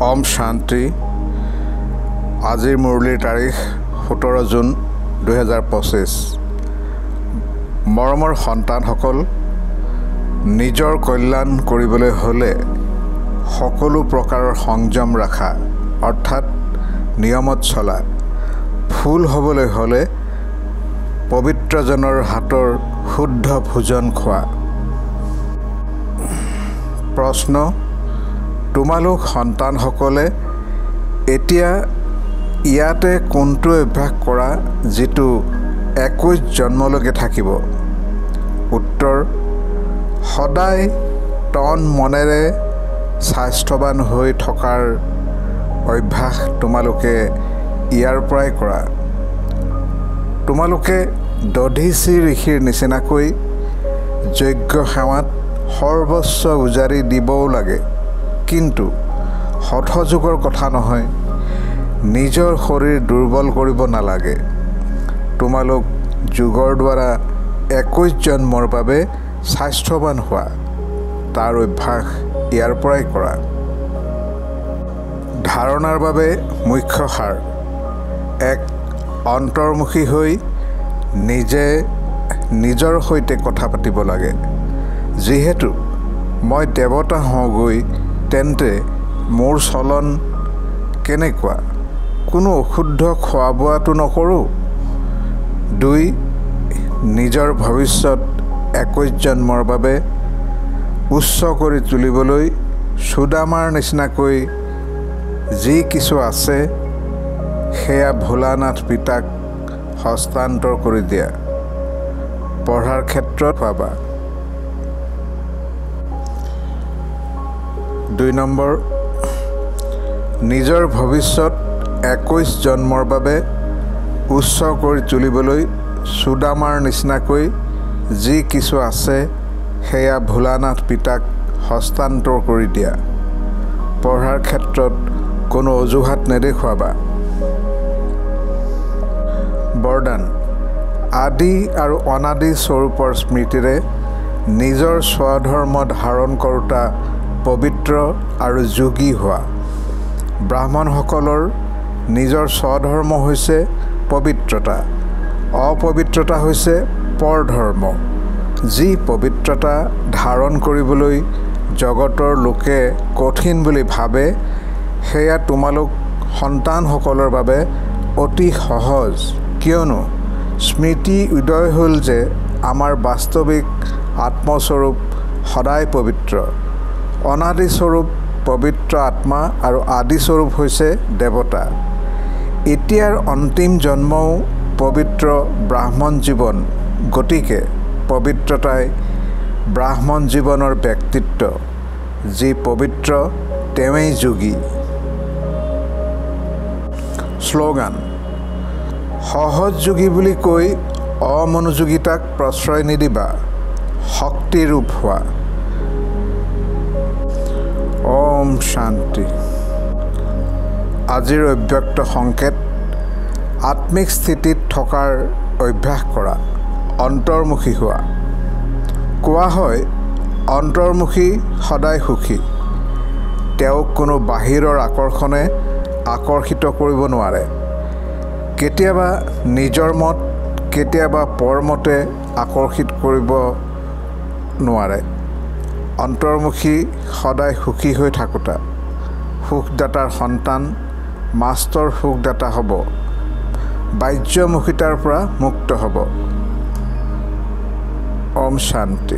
ओम शांति। आजिर मुरलीर तारीख 17 जून 2025। मरমৰ সন্তানসকল নিজৰ কল্যাণ কৰিবলৈ হলে সকলো প্ৰকাৰৰ সংযম ৰাখা অৰ্থাৎ নিয়মত চলা। ফুল হ'বলৈ হলে পবিত্ৰজনৰ হাতৰ শুদ্ধ ভোজন খোৱা। প্ৰশ্ন, তোমালোক সন্তানসকলে এতিয়া ইয়াতে কোনটো অভ্যাস কৰা যিটো 21 জন্মলৈকে থাকিব? উত্তৰ, সদায় তন মনেৰে স্বাস্থ্যৱান হৈ থকাৰ অভ্যাস তোমালোকে ইয়াৰ পৰাই কৰা। তোমালোকে দধিচি ঋষিৰ নিচিনাকৈ যজ্ঞ সেৱাত সৰ্বস্ব উজাৰি দিবও লাগে, কিন্তু হঠযোগৰ কথা নহয়। নিজৰ শৰীৰ দুৰ্বল কৰিব নালাগে। তোমালোক যোগৰ দ্বাৰা 21 জন্মৰ বাবে স্বাস্থ্যৱান হোৱা, তাৰ অভ্যাস ইয়াৰ পৰাই কৰা। ধাৰণাৰ বাবে মুখ্য সাৰ: 1. অন্তৰ্মুখী হৈ নিজে নিজৰ সৈতে কথা পাতিব লাগে। যিহেতু মই দেৱতা হওঁগৈ, তেন্তে মোৰ চলন কেনেকুৱা? কোনো অশুদ্ধ খোৱা বোৱাটো নকৰোঁ। 2. নিজৰ ভৱিষ্যত 21 জন্মৰ বাবে উচ্চ কৰি তুলিবলৈ সুদামাৰ নিচিনাকৈ যি কিছু আছে সেয়া ভোলানাথ পিতাক হস্তান্তৰ কৰি দিয়া। পঢ়াৰ ক্ষেত্ৰত পাবা। 2 নম্বৰ, নিজৰ ভৱিষ্যত 21 জন্মৰ বাবে উচ্চ কৰি তুলিবলৈ সুদামাৰ নিচিনাকৈ যি কিছু আছে সেয়া ভোলানাথ পিতাক হস্তান্তৰ কৰি দিয়া। পঢ়াৰ ক্ষেত্ৰত কোনো অজুহাত নেদেখুৱাবা। বৰদান: আদি আৰু অনাদি স্বৰূপৰ স্মৃতিৰে নিজৰ স্বধৰ্ম ধাৰণ কৰোঁতা পবিত্ৰ আৰু যোগী হোৱা। ব্ৰাহ্মণসকলৰ নিজৰ স্বধৰ্ম হৈছে পবিত্ৰতা, অপবিত্ৰতা হৈছে পৰধৰ্ম। যি পবিত্ৰতা ধাৰণ কৰিবলৈ জগতৰ লোকে কঠিন বুলি ভাবে, সেয়া তোমালোক সন্তানসকলৰ বাবে অতি সহজ। কিয়নো স্মৃতি উদয় হ'ল যে আমাৰ বাস্তৱিক আত্মস্বৰূপ সদায় পবিত্ৰ। অনাদিস্বৰূপ পবিত্ৰ আত্মা আৰু আদিস্বৰূপ হৈছে দেৱতা। এতিয়াৰ অন্তিম জন্মও পবিত্ৰ ব্ৰাহ্মণ জীৱন। গতিকে পবিত্ৰতাই ব্ৰাহ্মণ জীৱনৰ ব্যক্তিত্ব। যি পবিত্ৰ তেৱেঁই যোগী। শ্লোগান: সহজ যোগী বুলি কৈ অমনোযোগিতাক প্ৰশ্ৰয় নিদিবা, শক্তিৰূপ হোৱা। ওম শান্তি। আজিৰ অব্যক্ত সংকেত: আত্মিক স্থিতিত থকাৰ অভ্যাস কৰা, অন্তৰ্মুখী হোৱা। কোৱা হয়, অন্তৰ্মুখী সদায় সুখী। তেওঁক কোনো বাহিৰৰ আকৰ্ষণে আকৰ্ষিত কৰিব নোৱাৰে। কেতিয়াবা নিজৰ মত, কেতিয়াবা পৰমতে আকৰ্ষিত কৰিব নোৱাৰে। অন্তৰ্মুখী সদায় সুখী হৈ থাকোঁতা। সুখদাতাৰ সন্তান মাষ্টৰ সুখদাতা হ'ব। বাহ্যমুখিতাৰ পৰা মুক্ত হ'ব। ওম শান্তি।